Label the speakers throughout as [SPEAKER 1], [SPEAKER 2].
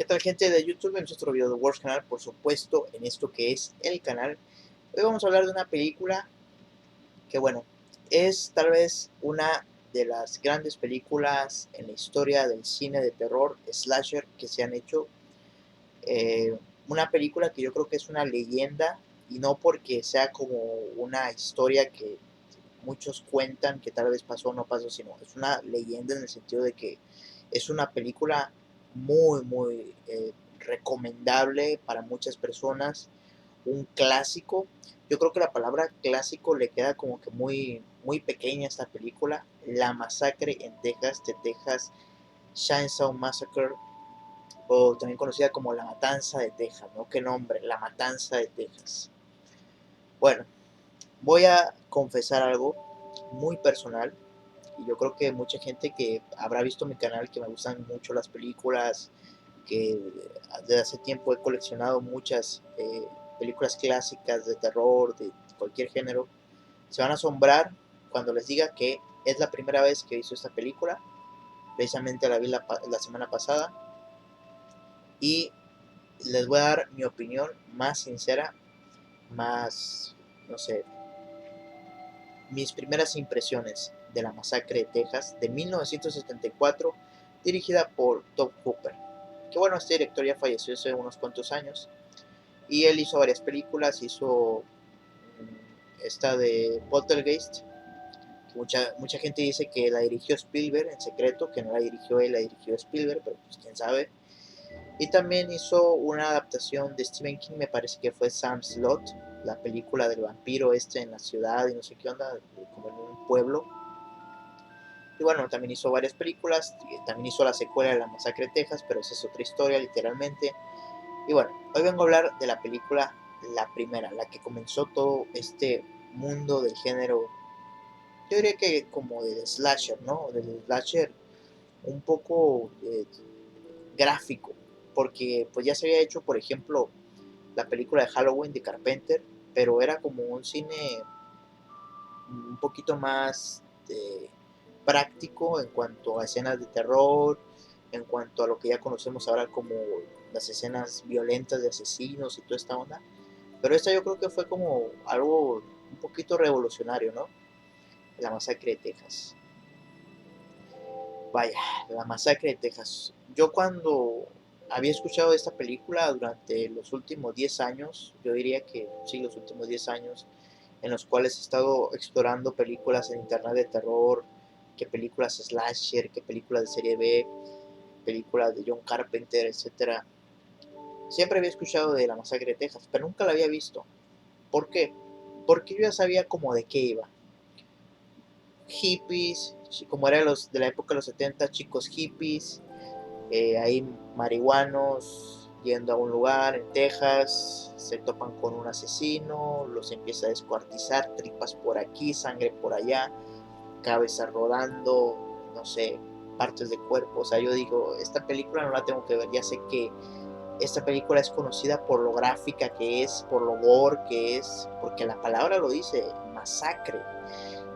[SPEAKER 1] tal, gente de YouTube? En nuestro video de Wars canal, por supuesto, en esto que es el canal. Hoy vamos a hablar de una película que, bueno, es tal vez una de las grandes películas en la historia del cine de terror slasher que se han hecho. Una película que yo creo que es una leyenda, y no porque sea como una historia que muchos cuentan que tal vez pasó o no pasó, sino es una leyenda en el sentido de que es una película muy recomendable para muchas personas, un clásico. Yo creo que la palabra clásico le queda como que muy pequeña a esta película. La Masacre en Texas, de Texas Chainsaw Massacre, o también conocida como La Matanza de Texas, ¿no? Qué nombre, La Matanza de Texas. Bueno, voy a confesar algo muy personal, y yo creo que mucha gente que habrá visto mi canal, que me gustan mucho las películas, que desde hace tiempo he coleccionado muchas películas clásicas de terror, de cualquier género, se van a asombrar cuando les diga que es la primera vez que he visto esta película. Precisamente la vi la semana pasada, y les voy a dar mi opinión más sincera, más, no sé, mis primeras impresiones de La Masacre de Texas de 1974, dirigida por Tobe Hooper. Que bueno, este director ya falleció hace unos cuantos años, y él hizo varias películas. Hizo esta de Poltergeist, que mucha gente dice que la dirigió Spielberg en secreto, que no la dirigió él, la dirigió Spielberg, pero pues quién sabe. Y también hizo una adaptación de Stephen King, me parece que fue Sam Slot, la película del vampiro este en la ciudad y no sé qué onda, como en un pueblo. Y bueno, también hizo varias películas, también hizo la secuela de La Masacre de Texas, pero esa es otra historia, literalmente. Y bueno, hoy vengo a hablar de la película, la primera, la que comenzó todo este mundo del género, yo diría que como del slasher, ¿no? Del slasher un poco gráfico, porque pues ya se había hecho, por ejemplo, la película de Halloween de Carpenter, pero era como un cine un poquito más práctico en cuanto a escenas de terror, en cuanto a lo que ya conocemos ahora como las escenas violentas de asesinos y toda esta onda. Pero esta yo creo que fue como algo un poquito revolucionario, ¿no? La Masacre de Texas. Vaya, La Masacre de Texas. Yo cuando había escuchado esta película durante los últimos 10 años, yo diría que sí, los últimos 10 años, en los cuales he estado explorando películas en internet de terror, que películas slasher, que películas de serie B, películas de John Carpenter, etcétera. Siempre había escuchado de La Masacre de Texas, pero nunca la había visto. ¿Por qué? Porque yo ya sabía como de qué iba. Hippies, como era de la época de los 70, chicos hippies, ahí marihuanos, yendo a un lugar en Texas, se topan con un asesino, los empieza a descuartizar, tripas por aquí, sangre por allá, cabeza rodando, no sé, partes de cuerpo. O sea, yo digo, esta película no la tengo que ver, ya sé que esta película es conocida por lo gráfica que es, por lo gore que es, porque la palabra lo dice, masacre.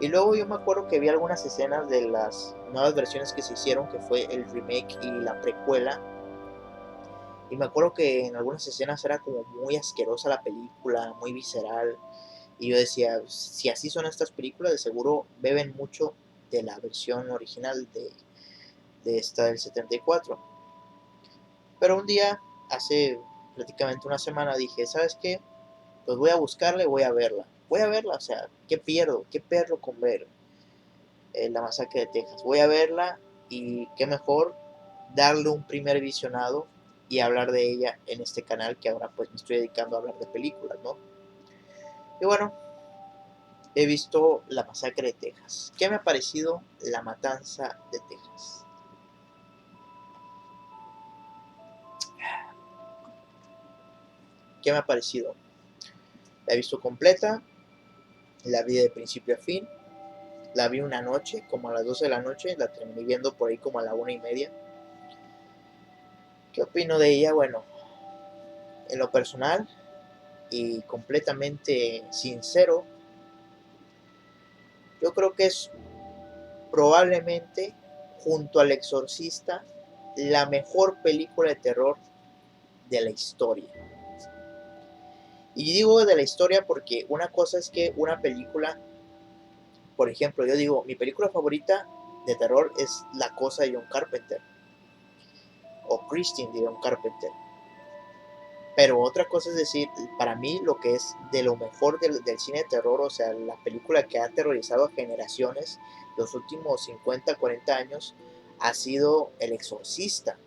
[SPEAKER 1] Y luego yo me acuerdo que vi algunas escenas de las nuevas versiones que se hicieron, que fue el remake y la precuela. Y me acuerdo que en algunas escenas era como muy asquerosa la película, muy visceral. Y yo decía, si así son estas películas, de seguro beben mucho de la versión original de esta del 74. Pero un día, hace prácticamente una semana, dije, ¿sabes qué? Pues voy a buscarla y voy a verla. Voy a verla, o sea, ¿qué pierdo? ¿Qué perro con ver La Masacre de Texas? Voy a verla, y qué mejor darle un primer visionado y hablar de ella en este canal, que ahora pues me estoy dedicando a hablar de películas, ¿no? Y bueno, he visto La Masacre de Texas. ¿Qué me ha parecido La Matanza de Texas? ¿Qué me ha parecido? La he visto completa, la vi de principio a fin, la vi una noche, como a las 12 de la noche, la terminé viendo por ahí como a la 1:30. ¿Qué opino de ella? Bueno, en lo personal y completamente sincero, yo creo que es probablemente, junto al Exorcista, la mejor película de terror de la historia. Y digo de la historia porque una cosa es que una película, por ejemplo, yo digo, mi película favorita de terror es La Cosa de John Carpenter, o Christine de John Carpenter. Pero otra cosa es decir, para mí lo que es de lo mejor del cine de terror, o sea, la película que ha aterrorizado a generaciones los últimos 50, 40 años, ha sido El Exorcista.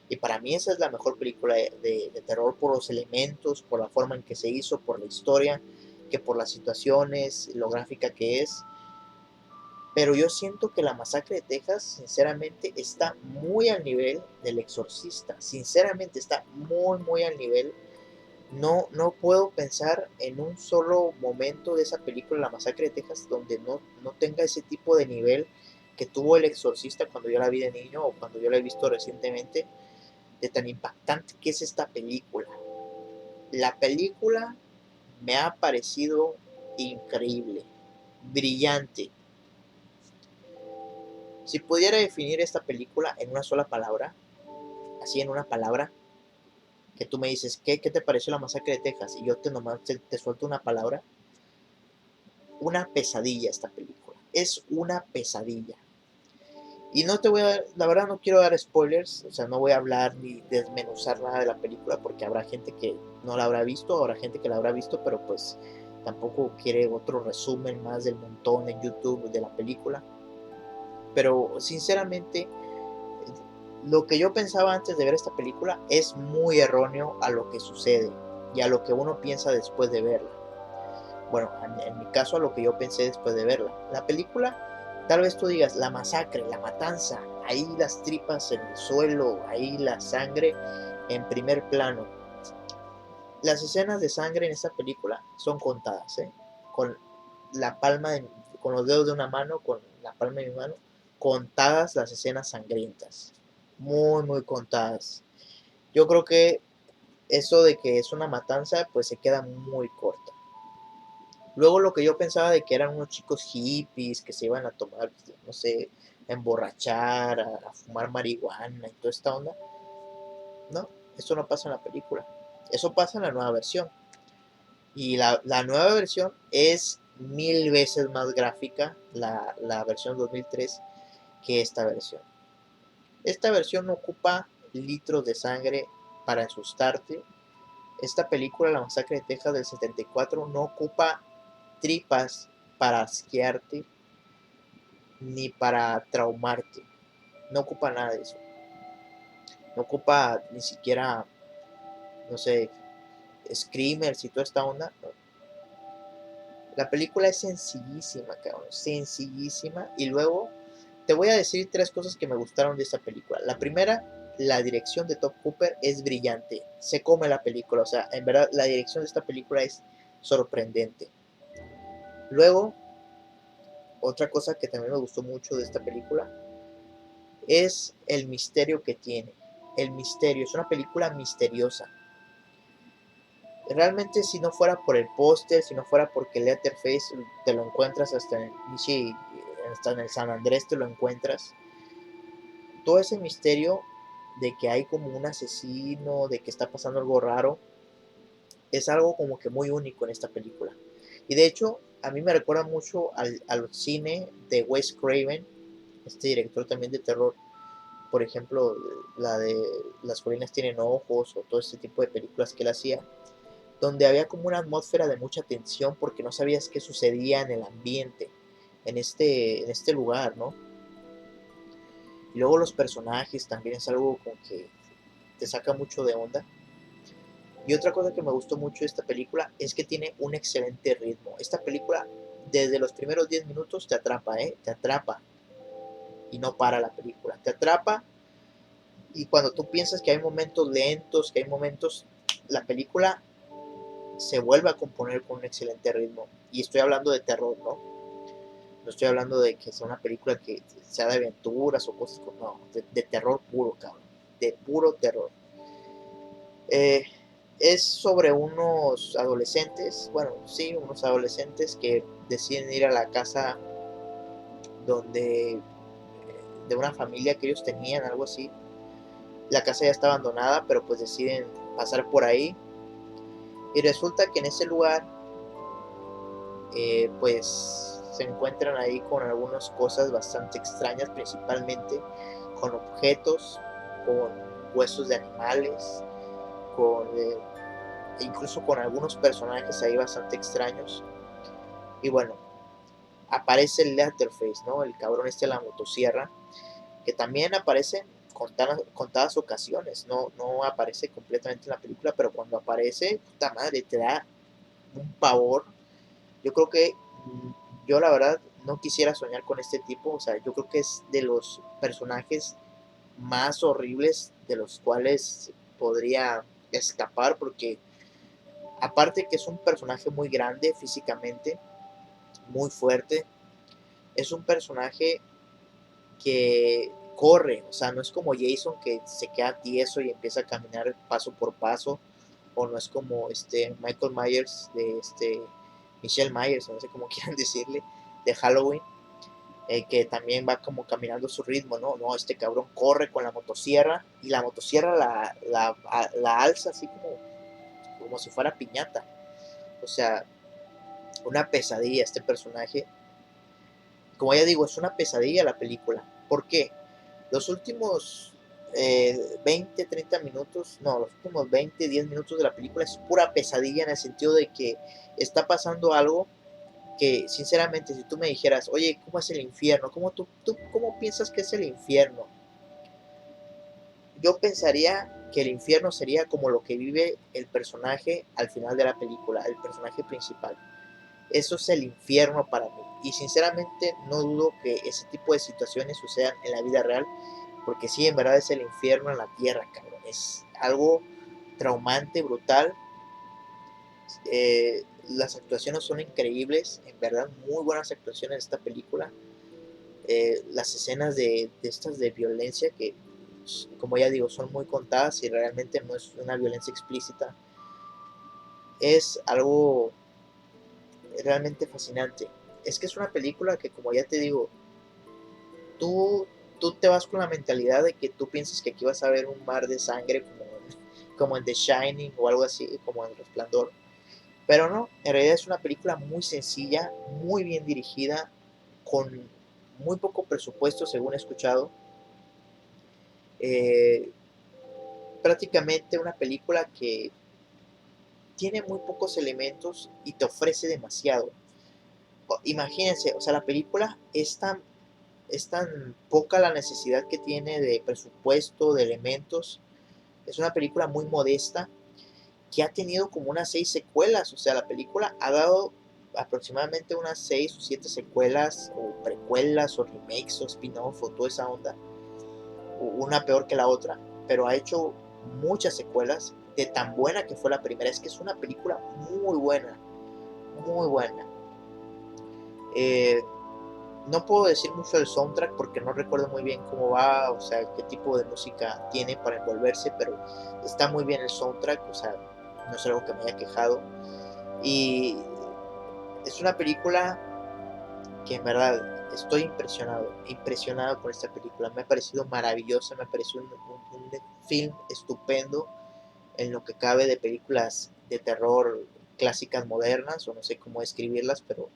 [SPEAKER 1] Y para mí esa es la mejor película de terror por los elementos, por la forma en que se hizo, por la historia, que por las situaciones, lo gráfica que es. Pero yo siento que La Masacre de Texas, sinceramente, está muy al nivel del Exorcista. Sinceramente, está muy, muy al nivel. No puedo pensar en un solo momento de esa película, La Masacre de Texas, donde no tenga ese tipo de nivel que tuvo El Exorcista cuando yo la vi de niño o cuando yo la he visto recientemente, de tan impactante que es esta película. La película me ha parecido increíble, brillante. Si pudiera definir esta película en una sola palabra, así en una palabra, que tú me dices, ¿qué te pareció La Masacre de Texas? Y yo nomás te suelto una palabra, una pesadilla esta película. Es una pesadilla. Y no te voy a, la verdad no quiero dar spoilers, o sea, no voy a hablar ni desmenuzar nada de la película porque habrá gente que no la habrá visto, habrá gente que la habrá visto, pero pues tampoco quiere otro resumen más del montón en YouTube de la película. Pero sinceramente, lo que yo pensaba antes de ver esta película es muy erróneo a lo que sucede y a lo que uno piensa después de verla. Bueno, en mi caso a lo que yo pensé después de verla. La película, tal vez tú digas, la masacre, la matanza, ahí las tripas en el suelo, ahí la sangre en primer plano. Las escenas de sangre en esta película son contadas, ¿eh? Con la palma de, con los dedos de una mano, con la palma de mi mano, contadas las escenas sangrientas. Muy, muy contadas. Yo creo que eso de que es una matanza, pues se queda muy corta. Luego lo que yo pensaba de que eran unos chicos hippies que se iban a tomar, no sé, a emborrachar, a fumar marihuana y toda esta onda, no, eso no pasa en la película. Eso pasa en la nueva versión. Y la nueva versión es 1000 veces más gráfica, la versión 2003, que esta versión. Esta versión no ocupa litros de sangre para asustarte. Esta película, La Masacre de Texas del 74, no ocupa tripas para asquearte ni para traumarte. No ocupa nada de eso. No ocupa ni siquiera, no sé, screamers y toda esta onda. No. La película es sencillísima, cabrón. Sencillísima. Y luego te voy a decir tres cosas que me gustaron de esta película. La primera, la dirección de Top Cooper es brillante. Se come la película. O sea, en verdad, la dirección de esta película es sorprendente. Luego, otra cosa que también me gustó mucho de esta película es el misterio que tiene. El misterio, es una película misteriosa. Realmente si no fuera por el póster, si no fuera porque Letterface te lo encuentras hasta en el San Andrés te lo encuentras. Todo ese misterio de que hay como un asesino, de que está pasando algo raro, es algo como que muy único en esta película. Y de hecho, a mí me recuerda mucho al cine de Wes Craven, este director también de terror. Por ejemplo, la de Las colinas tienen ojos o todo este tipo de películas que él hacía, donde había como una atmósfera de mucha tensión porque no sabías qué sucedía en el ambiente, en este lugar, ¿no? Y luego los personajes también es algo como que te saca mucho de onda. Y otra cosa que me gustó mucho de esta película es que tiene un excelente ritmo. Esta película, desde los primeros 10 minutos, te atrapa, ¿eh? Te atrapa. Y no para la película. Te atrapa y cuando tú piensas que hay momentos lentos, que hay momentos, la película se vuelve a componer con un excelente ritmo. Y estoy hablando de terror, ¿no? No estoy hablando de que sea una película que sea de aventuras o cosas como, no, de terror puro, cabrón. De puro terror. Eh, es sobre unos adolescentes, bueno, sí, unos adolescentes que deciden ir a la casa donde de una familia que ellos tenían, algo así, La casa ya está abandonada, pero pues deciden pasar por ahí. Y resulta que en ese lugar, pues se encuentran ahí con algunas cosas bastante extrañas, principalmente con objetos, con huesos de animales, con incluso con algunos personajes ahí bastante extraños. Y bueno, aparece el Letterface, ¿no? El cabrón este de la motosierra, que también aparece en contadas ocasiones, no aparece completamente en la película, pero cuando aparece, puta madre, te da un pavor. Yo creo que yo la verdad no quisiera soñar con este tipo, o sea, yo creo que es de los personajes más horribles de los cuales podría escapar, porque aparte que es un personaje muy grande físicamente, muy fuerte, es un personaje que corre, o sea, no es como Jason que se queda tieso y empieza a caminar paso por paso, o no es como Michael Myers de Michelle Myers, no sé cómo quieran decirle, de Halloween, que también va como caminando a su ritmo, ¿no? No, este cabrón corre con la motosierra y la motosierra la alza así como si fuera piñata. O sea, una pesadilla este personaje. Como ya digo, es una pesadilla la película. ¿Por qué? Los últimos 20, 30 minutos, no, los últimos 20, 10 minutos de la película es pura pesadilla en el sentido de que está pasando algo que, sinceramente, si tú me dijeras, oye, ¿cómo es el infierno? ¿Tú cómo piensas que es el infierno? Yo pensaría que el infierno sería como lo que vive el personaje al final de la película, el personaje principal. Eso es el infierno para mí. Y sinceramente no dudo que ese tipo de situaciones sucedan en la vida real, porque sí, en verdad es el infierno en la tierra, cabrón. Es algo traumante, brutal. Las actuaciones son increíbles, en verdad, muy buenas actuaciones de esta película. Las escenas de estas de violencia que, como ya digo, son muy contadas y realmente no es una violencia explícita. Es algo realmente fascinante. Es que es una película que, como ya te digo, tú, tú te vas con la mentalidad de que tú piensas que aquí vas a ver un mar de sangre como en The Shining o algo así, como en Resplandor. Pero no, en realidad es una película muy sencilla, muy bien dirigida, con muy poco presupuesto, según he escuchado. Eh, Prácticamente una película que tiene muy pocos elementos y te ofrece demasiado. Imagínense, o sea, la película es tan poca la necesidad que tiene de presupuesto, de elementos. Es una película muy modesta que ha tenido como unas 6 secuelas. O sea, la película ha dado aproximadamente unas 6 o 7 secuelas, o precuelas, o remakes, o spin-off, o toda esa onda. Una peor que la otra, pero ha hecho muchas secuelas de tan buena que fue la primera. Es que es una película muy buena, muy buena. Eh, no puedo decir mucho del soundtrack porque no recuerdo muy bien cómo va, o sea, qué tipo de música tiene para envolverse, pero está muy bien el soundtrack, o sea, no es algo que me haya quejado. Y es una película que en verdad estoy impresionado con esta película. Me ha parecido maravillosa, me ha parecido un film estupendo en lo que cabe de películas de terror clásicas modernas, o no sé cómo escribirlas, pero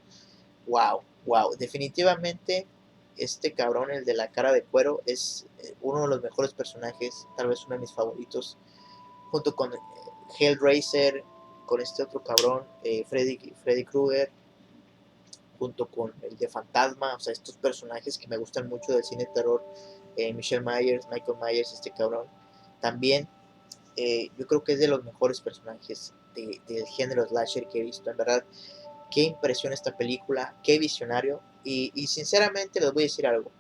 [SPEAKER 1] wow, wow, definitivamente este cabrón, el de la cara de cuero, es uno de los mejores personajes, tal vez uno de mis favoritos, junto con Hellraiser, con este otro cabrón, Freddy Krueger, junto con el de Fantasma, o sea, estos personajes que me gustan mucho del cine de terror, Michelle Myers, Michael Myers, este cabrón, también yo creo que es de los mejores personajes del género slasher que he visto, en verdad. Qué impresión esta película, qué visionario. Y sinceramente les voy a decir algo.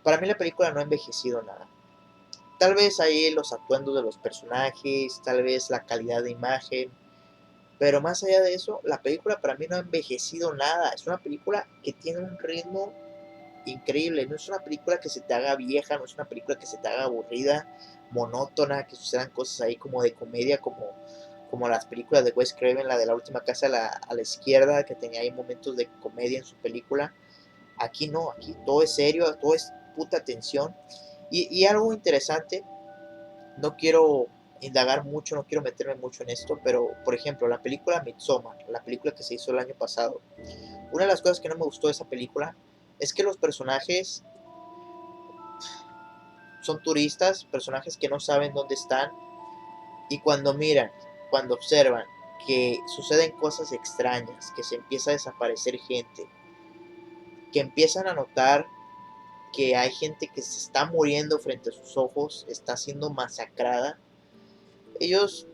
[SPEAKER 1] Para mí la película no ha envejecido nada. Tal vez ahí los atuendos de los personajes, tal vez la calidad de imagen, pero más allá de eso, la película para mí no ha envejecido nada. Es una película que tiene un ritmo increíble. No es una película que se te haga vieja, no es una película que se te haga aburrida, monótona, que sucedan cosas ahí como de comedia, como las películas de Wes Craven, la de la última casa a la izquierda, que tenía ahí momentos de comedia en su película. Aquí no, aquí todo es serio, todo es puta tensión. Y algo interesante no quiero indagar mucho, no quiero meterme mucho en esto, pero por ejemplo, la película Midsommar, la película que se hizo el año pasado, una de las cosas que no me gustó de esa película es que los personajes son turistas, personajes que no saben dónde están, y cuando miran, cuando observan que suceden cosas extrañas, que se empieza a desaparecer gente, que empiezan a notar que hay gente que se está muriendo frente a sus ojos, está siendo masacrada, ellos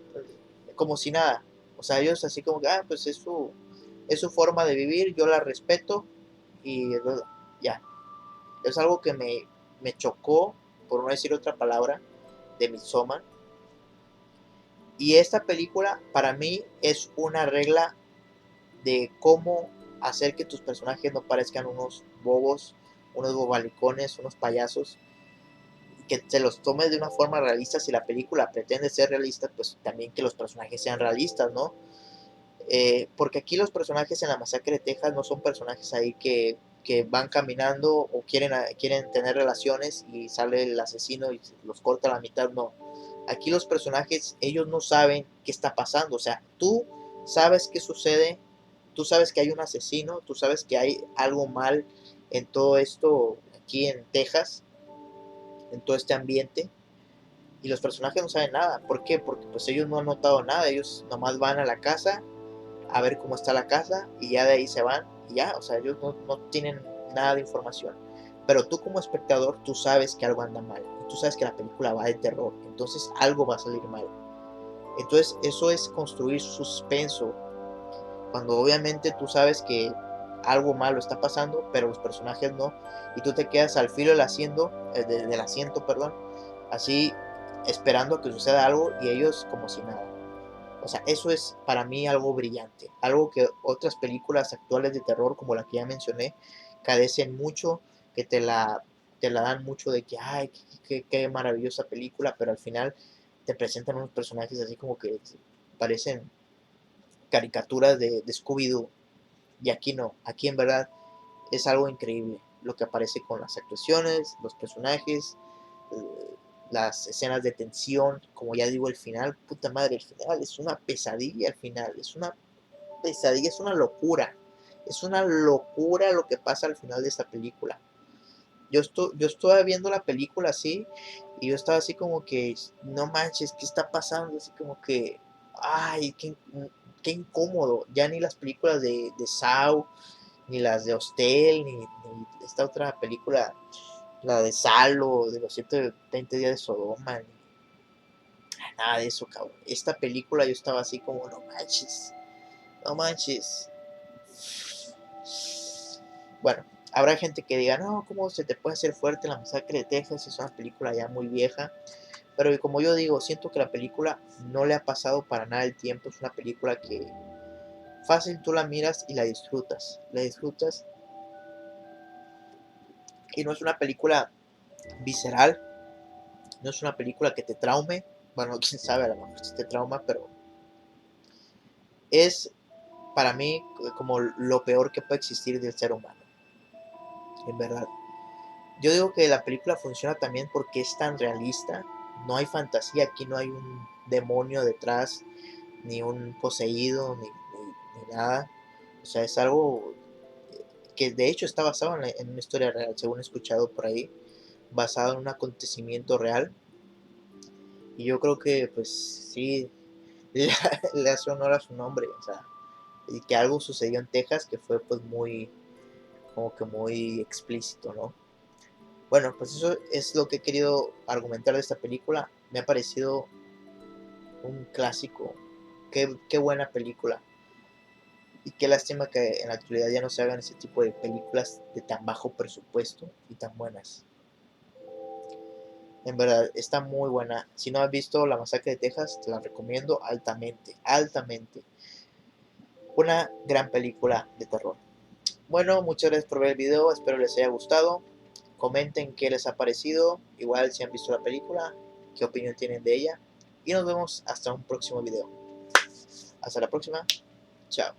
[SPEAKER 1] como si nada, o sea, ellos así como que, pues es su forma de vivir, yo la respeto y ya, es algo que me chocó, por no decir otra palabra, de Midsommar. Y esta película para mí es una regla de cómo hacer que tus personajes no parezcan unos bobos, unos bobalicones, unos payasos, que te los tomes de una forma realista. Si la película pretende ser realista, pues también que los personajes sean realistas, ¿no? Porque aquí los personajes en la masacre de Texas no son personajes ahí que van caminando o quieren tener relaciones y sale el asesino y los corta a la mitad, no. Aquí los personajes, ellos no saben qué está pasando, o sea, tú sabes qué sucede, tú sabes que hay un asesino, tú sabes que hay algo mal en todo esto aquí en Texas, en todo este ambiente, y los personajes no saben nada. ¿Por qué? Porque pues ellos no han notado nada, ellos nomás van a la casa a ver cómo está la casa y ya de ahí se van y ya, o sea, ellos no tienen nada de información. Pero tú como espectador, tú sabes que algo anda mal, tú sabes que la película va de terror, entonces algo va a salir mal. Entonces eso es construir suspenso, cuando obviamente tú sabes que algo malo está pasando, pero los personajes no, y tú te quedas al filo del asiento, perdón, así esperando a que suceda algo y ellos como si nada. O sea, eso es para mí algo brillante, algo que otras películas actuales de terror, como la que ya mencioné, carecen mucho, que te la dan mucho de que, ay, qué maravillosa película, pero al final te presentan unos personajes así como que parecen caricaturas de Scooby-Doo. Y aquí no, aquí en verdad es algo increíble lo que aparece con las actuaciones, los personajes, las escenas de tensión, como ya digo, el final, puta madre, el final es una pesadilla, el final es una pesadilla, es una locura lo que pasa al final de esta película. Yo estaba viendo la película así y yo estaba así como que, no manches, ¿qué está pasando? Así como que, ay, qué incómodo. Ya ni las películas de Saw, ni las de Hostel, ni esta otra película, la de Salo, de los 120 días de Sodoma, ni nada de eso, cabrón. Esta película yo estaba así como, no manches, no manches. Bueno, habrá gente que diga, no, ¿cómo se te puede hacer fuerte la masacre de Texas? Es una película ya muy vieja. Pero como yo digo, siento que la película no le ha pasado para nada el tiempo. Es una película que fácil tú la miras y la disfrutas. La disfrutas. Y no es una película visceral. No es una película que te traume. Bueno, quién sabe, a lo mejor si te trauma, pero es para mí como lo peor que puede existir del ser humano. En verdad. Yo digo que la película funciona también porque es tan realista. No hay fantasía, aquí no hay un demonio detrás, ni un poseído, ni nada. O sea, es algo que de hecho está basado en una historia real, según he escuchado por ahí, basado en un acontecimiento real. Y yo creo que, pues sí, le hace honor a su nombre. O sea, y que algo sucedió en Texas que fue pues muy, como que muy explícito, ¿no? Bueno, pues eso es lo que he querido argumentar de esta película. Me ha parecido un clásico. Qué buena película. Y qué lástima que en la actualidad ya no se hagan ese tipo de películas de tan bajo presupuesto y tan buenas. En verdad, está muy buena. Si no has visto La Masacre de Texas, te la recomiendo altamente, altamente. Una gran película de terror. Bueno, muchas gracias por ver el video, espero les haya gustado. Comenten qué les ha parecido, igual si han visto la película, qué opinión tienen de ella. Y nos vemos hasta un próximo video. Hasta la próxima, chao.